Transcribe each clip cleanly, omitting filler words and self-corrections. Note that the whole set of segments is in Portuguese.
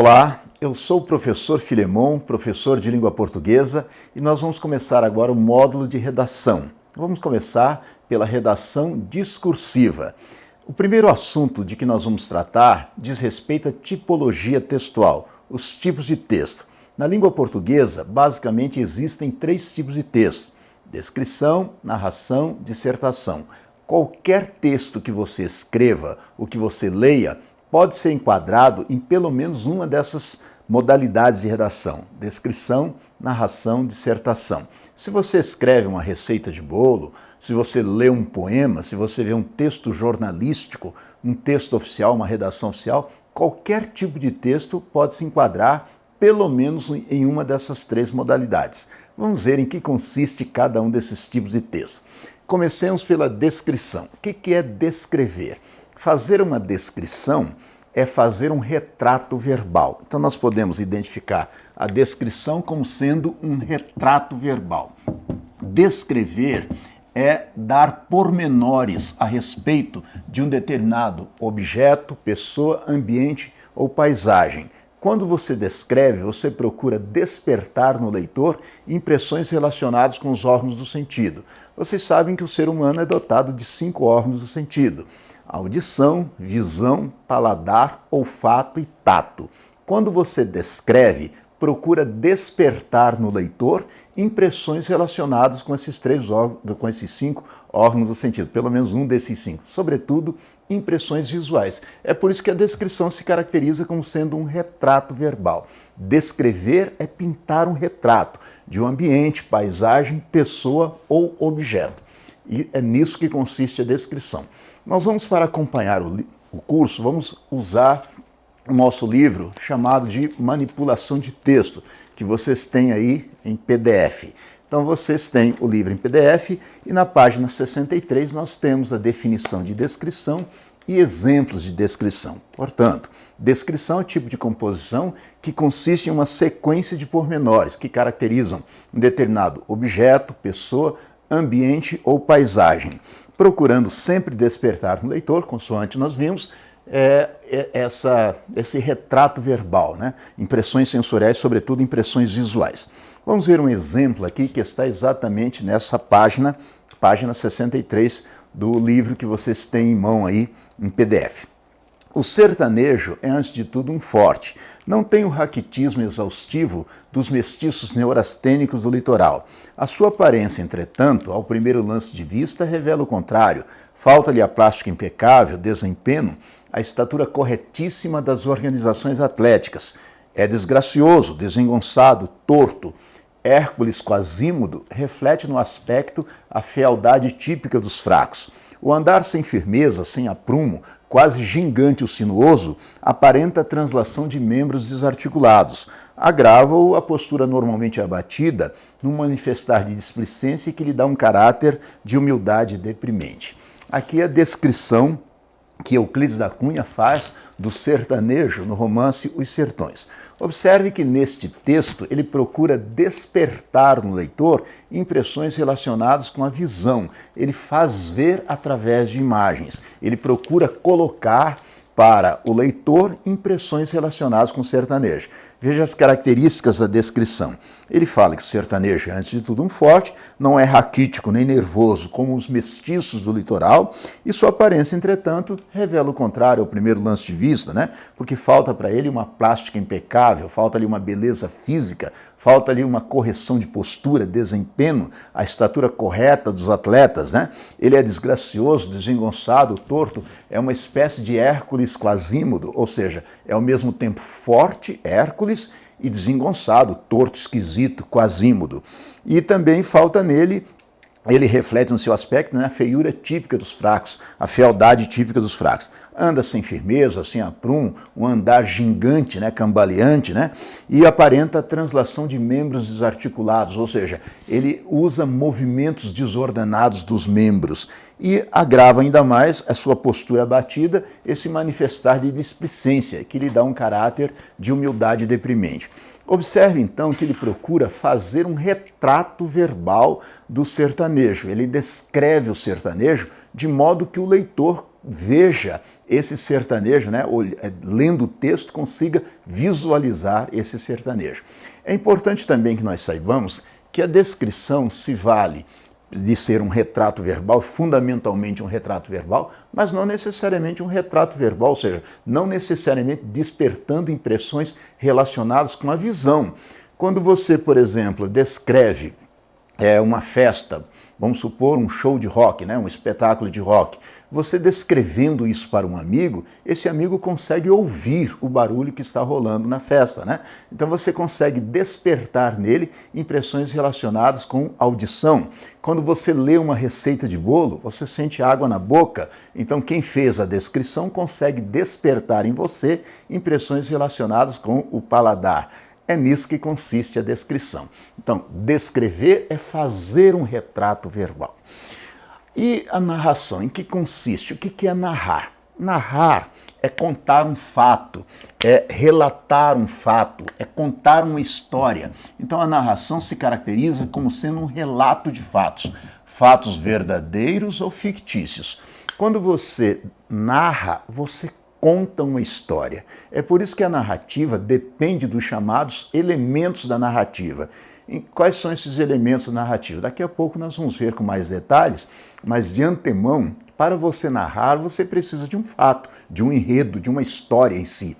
Olá, eu sou o professor Filemon, professor de língua portuguesa, e nós vamos começar agora o módulo de redação. Vamos começar pela redação discursiva. O primeiro assunto de que nós vamos tratar diz respeito à tipologia textual, os tipos de texto. Na língua portuguesa, basicamente existem três tipos de texto: descrição, narração, dissertação. Qualquer texto que você escreva, o que você leia, pode ser enquadrado em pelo menos uma dessas modalidades de redação: descrição, narração, dissertação. Se você escreve uma receita de bolo, se você lê um poema, se você vê um texto jornalístico, um texto oficial, uma redação oficial, qualquer tipo de texto pode se enquadrar pelo menos em uma dessas três modalidades. Vamos ver em que consiste cada um desses tipos de texto. Comecemos pela descrição. O que é descrever? Fazer uma descrição é fazer um retrato verbal. Então nós podemos identificar a descrição como sendo um retrato verbal. Descrever é dar pormenores a respeito de um determinado objeto, pessoa, ambiente ou paisagem. Quando você descreve, você procura despertar no leitor impressões relacionadas com os órgãos do sentido. Vocês sabem que o ser humano é dotado de 5 órgãos do sentido: audição, visão, paladar, olfato e tato. Quando você descreve, procura despertar no leitor impressões relacionadas com esses 5 órgãos do sentido, pelo menos um desses 5, sobretudo impressões visuais. É por isso que a descrição se caracteriza como sendo um retrato verbal. Descrever é pintar um retrato de um ambiente, paisagem, pessoa ou objeto. E é nisso que consiste a descrição. Nós vamos, para acompanhar o curso, vamos usar o nosso livro chamado de Manipulação de Texto, que vocês têm aí em PDF. Então vocês têm o livro em PDF e na página 63 nós temos a definição de descrição e exemplos de descrição. Portanto, descrição é o tipo de composição que consiste em uma sequência de pormenores que caracterizam um determinado objeto, pessoa, ambiente ou paisagem, procurando sempre despertar no leitor, consoante nós vimos, esse retrato verbal, né? Impressões sensoriais, sobretudo impressões visuais. Vamos ver um exemplo aqui que está exatamente nessa página 63 do livro que vocês têm em mão aí em PDF. O sertanejo é, antes de tudo, um forte. Não tem o raquitismo exaustivo dos mestiços neurastênicos do litoral. A sua aparência, entretanto, ao primeiro lance de vista, revela o contrário. Falta-lhe a plástica impecável, desempenho, a estatura corretíssima das organizações atléticas. É desgracioso, desengonçado, torto. Hércules Quasímodo reflete no aspecto a fealdade típica dos fracos. O andar sem firmeza, sem aprumo, quase gigante ou sinuoso, aparenta a translação de membros desarticulados. Agrava-o a postura normalmente abatida, num manifestar de displicência que lhe dá um caráter de humildade deprimente. Aqui é a descrição que Euclides da Cunha faz do sertanejo no romance Os Sertões. Observe que neste texto ele procura despertar no leitor impressões relacionadas com a visão. Ele faz ver através de imagens. Ele procura colocar para o leitor impressões relacionadas com o sertanejo. Veja as características da descrição. Ele fala que o sertanejo é, antes de tudo, um forte, não é raquítico nem nervoso como os mestiços do litoral, e sua aparência, entretanto, revela o contrário ao primeiro lance de vista, né? Porque falta para ele uma plástica impecável, falta ali uma beleza física, falta ali uma correção de postura, desempenho, a estatura correta dos atletas, né? Ele é desgracioso, desengonçado, torto, é uma espécie de Hércules Quasímodo, ou seja, é ao mesmo tempo forte, Hércules, e desengonçado, torto, esquisito, Quasímodo. E também falta nele, ele reflete no seu aspecto, né, a feiura típica dos fracos, a fealdade típica dos fracos. Anda sem firmeza, sem aprumo, um andar gigante, né, cambaleante, né, e aparenta a translação de membros desarticulados, ou seja, ele usa movimentos desordenados dos membros e agrava ainda mais a sua postura abatida, esse manifestar de displicência, que lhe dá um caráter de humildade deprimente. Observe então que ele procura fazer um retrato verbal do sertanejo. Ele descreve o sertanejo de modo que o leitor veja esse sertanejo, né? Lendo o texto, consiga visualizar esse sertanejo. É importante também que nós saibamos que a descrição se vale de ser um retrato verbal, fundamentalmente um retrato verbal, mas não necessariamente um retrato verbal, ou seja, não necessariamente despertando impressões relacionadas com a visão. Quando você, por exemplo, descreve uma festa, vamos supor um show de rock, né, um espetáculo de rock, você descrevendo isso para um amigo, esse amigo consegue ouvir o barulho que está rolando na festa, né? Então você consegue despertar nele impressões relacionadas com audição. Quando você lê uma receita de bolo, você sente água na boca, então quem fez a descrição consegue despertar em você impressões relacionadas com o paladar. É nisso que consiste a descrição. Então, descrever é fazer um retrato verbal. E a narração, em que consiste? O que é narrar? Narrar é contar um fato, é relatar um fato, é contar uma história. Então a narração se caracteriza como sendo um relato de fatos, fatos verdadeiros ou fictícios. Quando você narra, você conta uma história. É por isso que a narrativa depende dos chamados elementos da narrativa. E quais são esses elementos narrativos? Daqui a pouco nós vamos ver com mais detalhes, mas de antemão, para você narrar, você precisa de um fato, de um enredo, de uma história em si.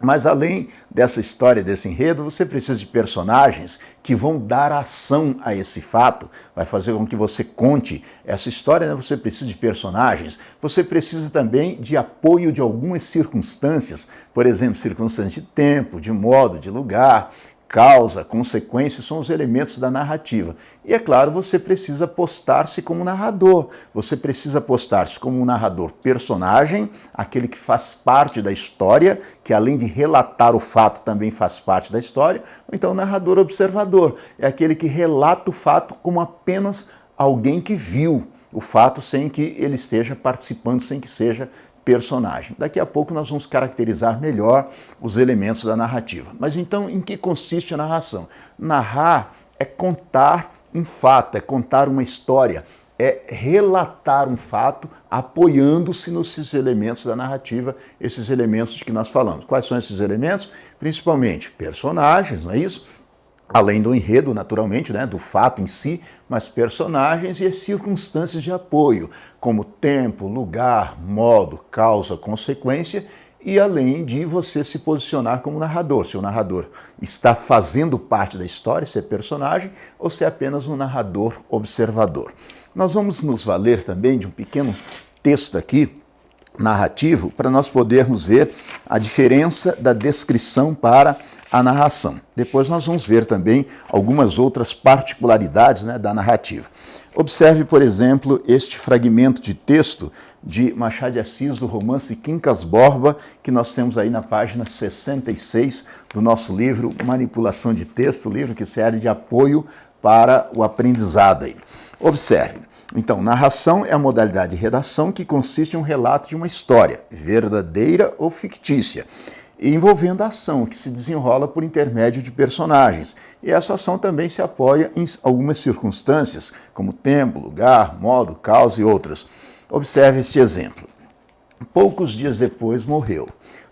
Mas além dessa história, desse enredo, você precisa de personagens que vão dar ação a esse fato, vai fazer com que você conte essa história, né? Você precisa de personagens, você precisa também de apoio de algumas circunstâncias, por exemplo, circunstâncias de tempo, de modo, de lugar, causa, consequência, são os elementos da narrativa. E é claro, você precisa postar-se como narrador. Você precisa postar-se como um narrador personagem, aquele que faz parte da história, que além de relatar o fato também faz parte da história. Ou então narrador observador, é aquele que relata o fato como apenas alguém que viu o fato sem que ele esteja participando, sem que seja personagem. Daqui a pouco nós vamos caracterizar melhor os elementos da narrativa. Mas então, em que consiste a narração? Narrar é contar um fato, é contar uma história, é relatar um fato apoiando-se nesses elementos da narrativa, esses elementos de que nós falamos. Quais são esses elementos? Principalmente personagens, não é isso? Além do enredo, naturalmente, né, do fato em si, mas personagens e as circunstâncias de apoio, como tempo, lugar, modo, causa, consequência, e além de você se posicionar como narrador. Se o narrador está fazendo parte da história, se é personagem, ou se é apenas um narrador observador. Nós vamos nos valer também de um pequeno texto aqui, narrativo, para nós podermos ver a diferença da descrição para a narração. Depois nós vamos ver também algumas outras particularidades, né, da narrativa. Observe, por exemplo, este fragmento de texto de Machado de Assis, do romance Quincas Borba, que nós temos aí na página 66 do nosso livro Manipulação de Texto, livro que serve de apoio para o aprendizado aí. Observe. Então, narração é a modalidade de redação que consiste em um relato de uma história, verdadeira ou fictícia, envolvendo a ação, que se desenrola por intermédio de personagens. E essa ação também se apoia em algumas circunstâncias, como tempo, lugar, modo, causa e outras. Observe este exemplo. Poucos dias depois morreu.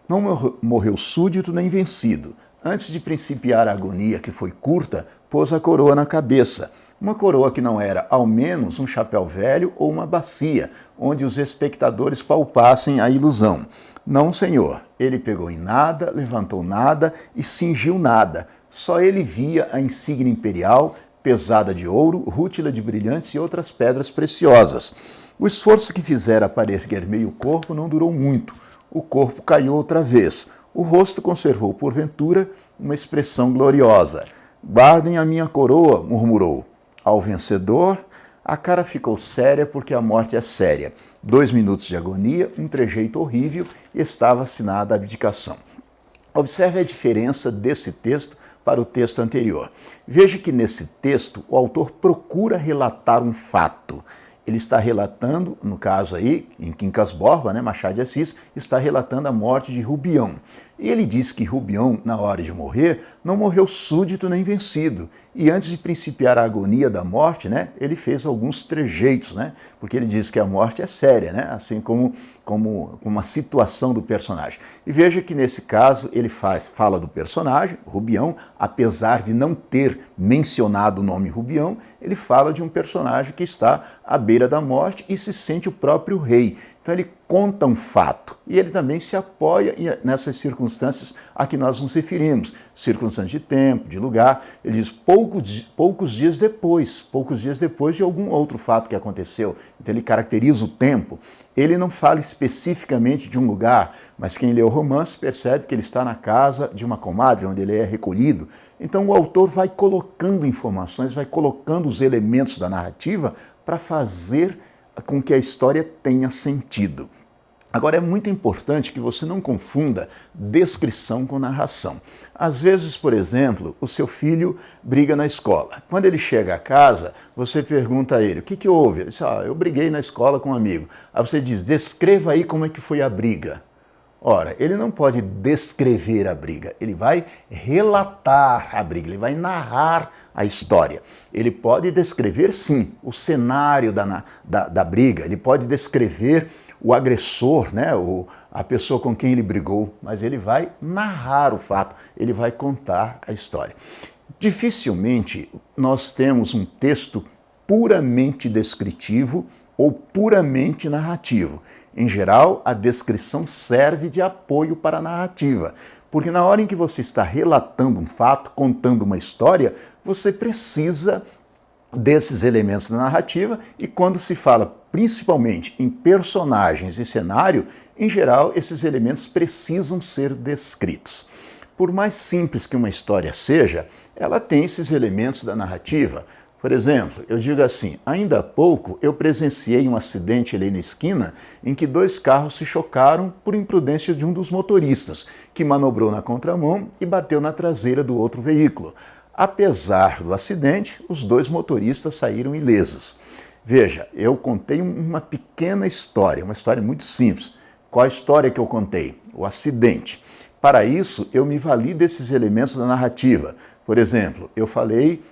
Não morreu súdito nem vencido. Antes de principiar a agonia, que foi curta, pôs a coroa na cabeça. Uma coroa que não era, ao menos, um chapéu velho ou uma bacia, onde os espectadores palpassem a ilusão. Não, senhor. Ele pegou em nada, levantou nada e cingiu nada. Só ele via a insígnia imperial, pesada de ouro, rútila de brilhantes e outras pedras preciosas. O esforço que fizera para erguer meio corpo não durou muito. O corpo caiu outra vez. O rosto conservou, porventura, uma expressão gloriosa. Guardem a minha coroa, murmurou. Ao vencedor, a cara ficou séria porque a morte é séria. 2 minutos de agonia, um trejeito horrível e estava assinada a abdicação. Observe a diferença desse texto para o texto anterior. Veja que nesse texto o autor procura relatar um fato. Ele está relatando, no caso aí, em Quincas Borba, né, Machado de Assis, está relatando a morte de Rubião. E ele diz que Rubião, na hora de morrer, não morreu súdito nem vencido. E antes de principiar a agonia da morte, né, ele fez alguns trejeitos, né, porque ele diz que a morte é séria, né, assim como uma situação do personagem. E veja que nesse caso ele fala do personagem, Rubião, apesar de não ter mencionado o nome Rubião, ele fala de um personagem que está à beira da morte e se sente o próprio rei. Então ele conta um fato e ele também se apoia nessas circunstâncias a que nós nos referimos, circunstâncias de tempo, de lugar. Ele diz poucos dias depois de algum outro fato que aconteceu. Então ele caracteriza o tempo. Ele não fala especificamente de um lugar, mas quem lê o romance percebe que ele está na casa de uma comadre, onde ele é recolhido. Então o autor vai colocando informações, vai colocando os elementos da narrativa para fazer com que a história tenha sentido. Agora, é muito importante que você não confunda descrição com narração. Às vezes, por exemplo, o seu filho briga na escola. Quando ele chega a casa, você pergunta a ele, o que houve? Ele diz, eu briguei na escola com um amigo. Aí você diz, descreva aí como é que foi a briga. Ora, ele não pode descrever a briga, ele vai relatar a briga, ele vai narrar a história. Ele pode descrever, sim, o cenário da briga, ele pode descrever o agressor, né, a pessoa com quem ele brigou, mas ele vai narrar o fato, ele vai contar a história. Dificilmente nós temos um texto puramente descritivo ou puramente narrativo. Em geral, a descrição serve de apoio para a narrativa, porque na hora em que você está relatando um fato, contando uma história, você precisa desses elementos da narrativa e quando se fala principalmente em personagens e cenário, em geral, esses elementos precisam ser descritos. Por mais simples que uma história seja, ela tem esses elementos da narrativa. Por exemplo, eu digo assim, ainda há pouco eu presenciei um acidente ali na esquina em que dois carros se chocaram por imprudência de um dos motoristas, que manobrou na contramão e bateu na traseira do outro veículo. Apesar do acidente, os dois motoristas saíram ilesos. Veja, eu contei uma pequena história, uma história muito simples. Qual a história que eu contei? O acidente. Para isso, eu me vali desses elementos da narrativa. Por exemplo, eu falei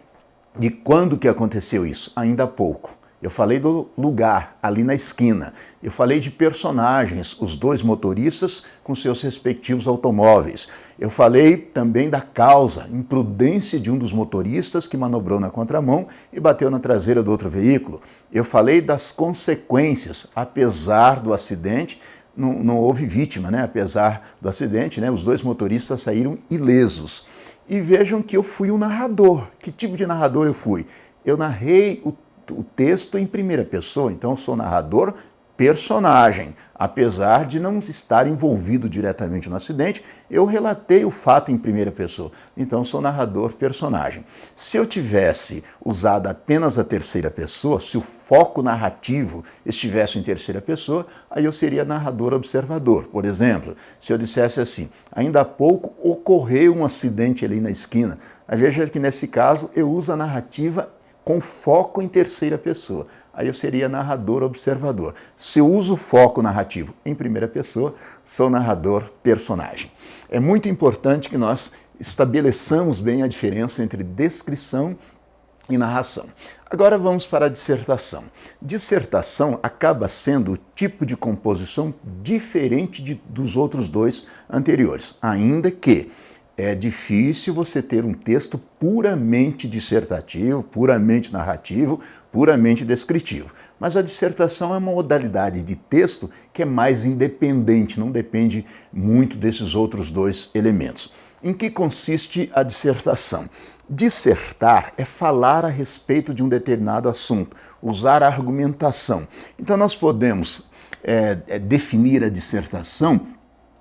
de quando que aconteceu isso? Ainda há pouco. Eu falei do lugar, ali na esquina. Eu falei de personagens, os dois motoristas com seus respectivos automóveis. Eu falei também da causa, imprudência de um dos motoristas que manobrou na contramão e bateu na traseira do outro veículo. Eu falei das consequências, apesar do acidente, não houve vítima, né? Apesar do acidente, né? Os dois motoristas saíram ilesos. E vejam que eu fui um narrador. Que tipo de narrador eu fui? Eu narrei o texto em primeira pessoa, então eu sou narrador personagem. Apesar de não estar envolvido diretamente no acidente, eu relatei o fato em primeira pessoa. Então, sou narrador personagem. Se eu tivesse usado apenas a terceira pessoa, se o foco narrativo estivesse em terceira pessoa, aí eu seria narrador observador. Por exemplo, se eu dissesse assim, ainda há pouco ocorreu um acidente ali na esquina. Aí veja que nesse caso eu uso a narrativa com foco em terceira pessoa. Aí eu seria narrador observador. Se eu uso foco narrativo em primeira pessoa, sou narrador personagem. É muito importante que nós estabeleçamos bem a diferença entre descrição e narração. Agora vamos para a dissertação. Dissertação acaba sendo o tipo de composição diferente dos outros dois anteriores, ainda que é difícil você ter um texto puramente dissertativo, puramente narrativo, puramente descritivo. Mas a dissertação é uma modalidade de texto que é mais independente, não depende muito desses outros dois elementos. Em que consiste a dissertação? Dissertar é falar a respeito de um determinado assunto, usar a argumentação. Então nós podemos definir a dissertação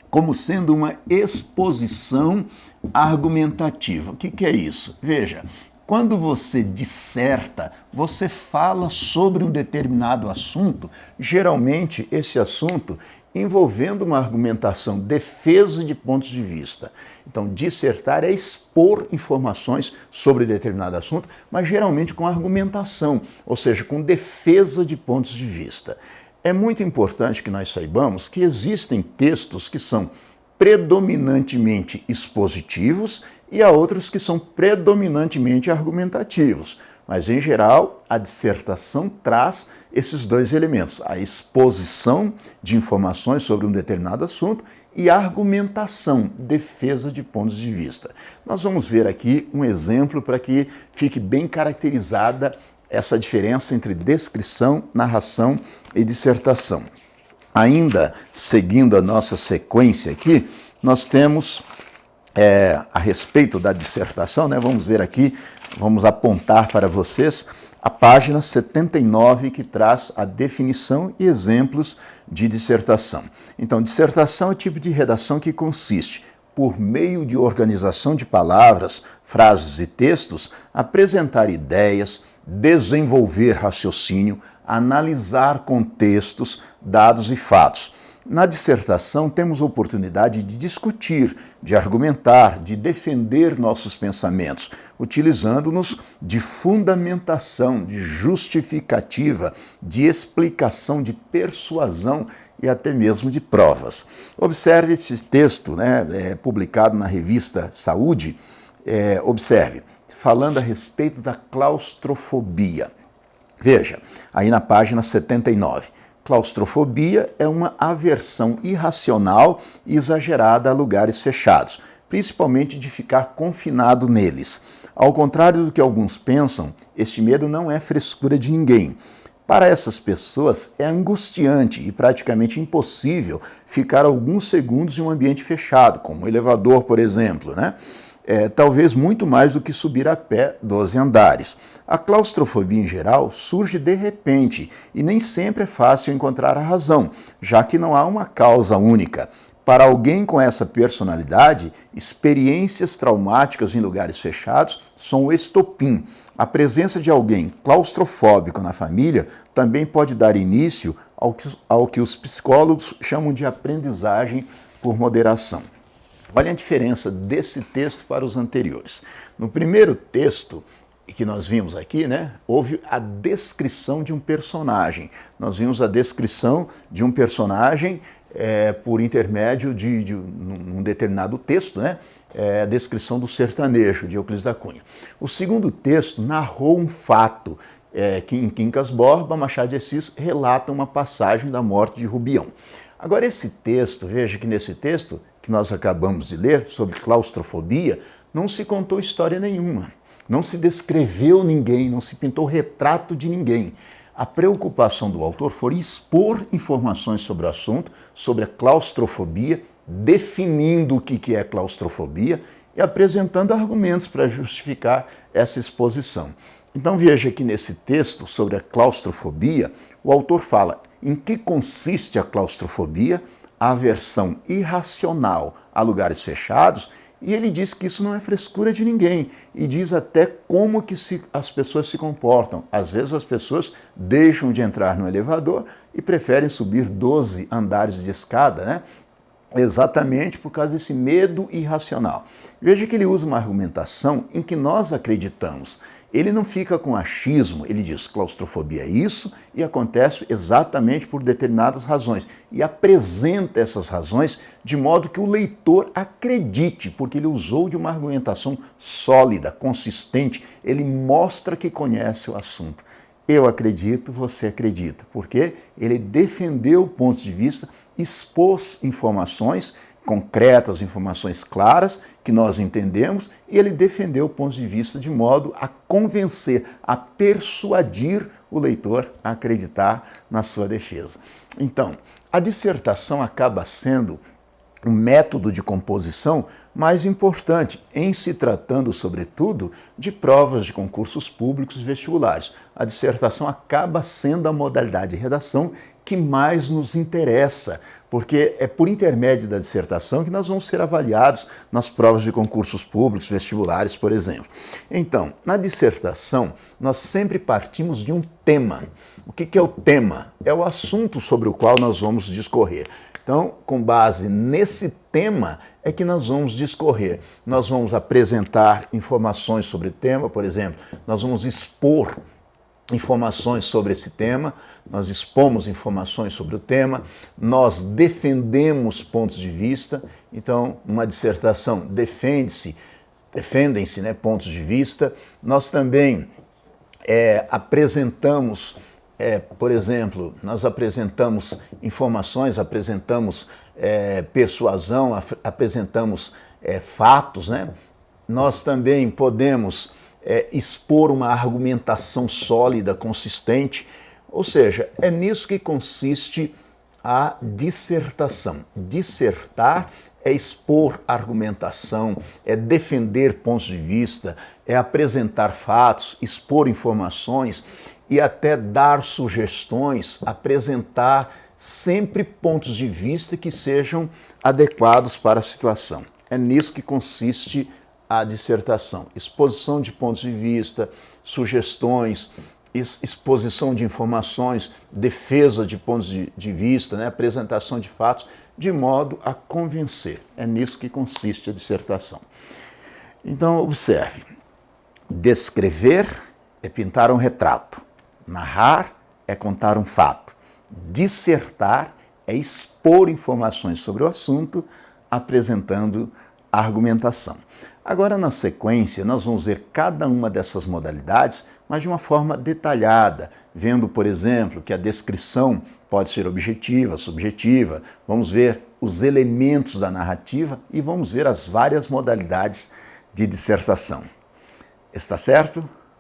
como sendo uma exposição argumentativa. O que é isso? Veja, quando você disserta, você fala sobre um determinado assunto, geralmente esse assunto envolvendo uma argumentação, defesa de pontos de vista. Então, dissertar é expor informações sobre determinado assunto, mas geralmente com argumentação, ou seja, com defesa de pontos de vista. É muito importante que nós saibamos que existem textos que são predominantemente expositivos e há outros que são predominantemente argumentativos. Mas, em geral, a dissertação traz esses dois elementos, a exposição de informações sobre um determinado assunto e a argumentação, defesa de pontos de vista. Nós vamos ver aqui um exemplo para que fique bem caracterizada essa diferença entre descrição, narração e dissertação. Ainda seguindo a nossa sequência aqui, nós temos a respeito da dissertação, né? Vamos ver aqui, vamos apontar para vocês a página 79, que traz a definição e exemplos de dissertação. Então, dissertação é o tipo de redação que consiste, por meio de organização de palavras, frases e textos, apresentar ideias, desenvolver raciocínio, analisar contextos, dados e fatos. Na dissertação, temos a oportunidade de discutir, de argumentar, de defender nossos pensamentos, utilizando-nos de fundamentação, de justificativa, de explicação, de persuasão e até mesmo de provas. Observe esse texto, publicado na revista Saúde, observe, falando a respeito da claustrofobia. Veja, aí na página 79. Claustrofobia é uma aversão irracional e exagerada a lugares fechados, principalmente de ficar confinado neles. Ao contrário do que alguns pensam, este medo não é frescura de ninguém. Para essas pessoas é angustiante e praticamente impossível ficar alguns segundos em um ambiente fechado, como um elevador, por exemplo, talvez muito mais do que subir a pé 12 andares. A claustrofobia em geral surge de repente e nem sempre é fácil encontrar a razão, já que não há uma causa única. Para alguém com essa personalidade, experiências traumáticas em lugares fechados são o estopim. A presença de alguém claustrofóbico na família também pode dar início ao que os psicólogos chamam de aprendizagem por moderação. Olha a diferença desse texto para os anteriores. No primeiro texto que nós vimos aqui, houve a descrição de um personagem. Nós vimos a descrição de um personagem por intermédio de um determinado texto, a descrição do sertanejo, de Euclides da Cunha. O segundo texto narrou um fato, que em Quincas Borba, Machado de Assis relata uma passagem da morte de Rubião. Agora, esse texto, veja que nesse texto que nós acabamos de ler, sobre claustrofobia, não se contou história nenhuma, não se descreveu ninguém, não se pintou retrato de ninguém. A preocupação do autor foi expor informações sobre o assunto, sobre a claustrofobia, definindo o que é claustrofobia e apresentando argumentos para justificar essa exposição. Então veja que nesse texto sobre a claustrofobia, o autor fala em que consiste a claustrofobia, a aversão irracional a lugares fechados, e ele diz que isso não é frescura de ninguém, e diz até como que as pessoas se comportam. Às vezes as pessoas deixam de entrar no elevador e preferem subir 12 andares de escada, exatamente por causa desse medo irracional. Veja que ele usa uma argumentação em que nós acreditamos. Ele não fica com achismo, ele diz claustrofobia é isso e acontece exatamente por determinadas razões. E apresenta essas razões de modo que o leitor acredite, porque ele usou de uma argumentação sólida, consistente, ele mostra que conhece o assunto. Eu acredito, você acredita, porque ele defendeu pontos de vista, expôs informações concretas, informações claras que nós entendemos, e ele defendeu pontos de vista de modo a convencer, a persuadir o leitor a acreditar na sua defesa. Então, a dissertação acaba sendo um método de composição mais importante, em se tratando, sobretudo, de provas de concursos públicos e vestibulares. A dissertação acaba sendo a modalidade de redação que mais nos interessa, porque é por intermédio da dissertação que nós vamos ser avaliados nas provas de concursos públicos, vestibulares, por exemplo. Então, na dissertação, nós sempre partimos de um tema. O que é o tema? É o assunto sobre o qual nós vamos discorrer. Então, com base nesse tema é que nós vamos discorrer. Nós vamos apresentar informações sobre o tema, por exemplo, nós vamos expor informações sobre esse tema, nós expomos informações sobre o tema, nós defendemos pontos de vista. Então, uma dissertação defendem-se, né, pontos de vista. Nós também apresentamos, por exemplo, nós apresentamos informações, apresentamos persuasão, apresentamos fatos, né? Nós também podemos expor uma argumentação sólida, consistente, ou seja, é nisso que consiste a dissertação. Dissertar é expor argumentação, é defender pontos de vista, é apresentar fatos, expor informações e até dar sugestões, apresentar sempre pontos de vista que sejam adequados para a situação. É nisso que consiste a dissertação. Exposição de pontos de vista, sugestões, exposição de informações, defesa de pontos de vista, né? Apresentação de fatos, de modo a convencer. É nisso que consiste a dissertação. Então, observe. Descrever é pintar um retrato. Narrar é contar um fato. Dissertar é expor informações sobre o assunto, apresentando a argumentação. Agora, na sequência, nós vamos ver cada uma dessas modalidades, mas de uma forma detalhada, vendo, por exemplo, que a descrição pode ser objetiva, subjetiva, vamos ver os elementos da narrativa e vamos ver as várias modalidades de dissertação. Está certo?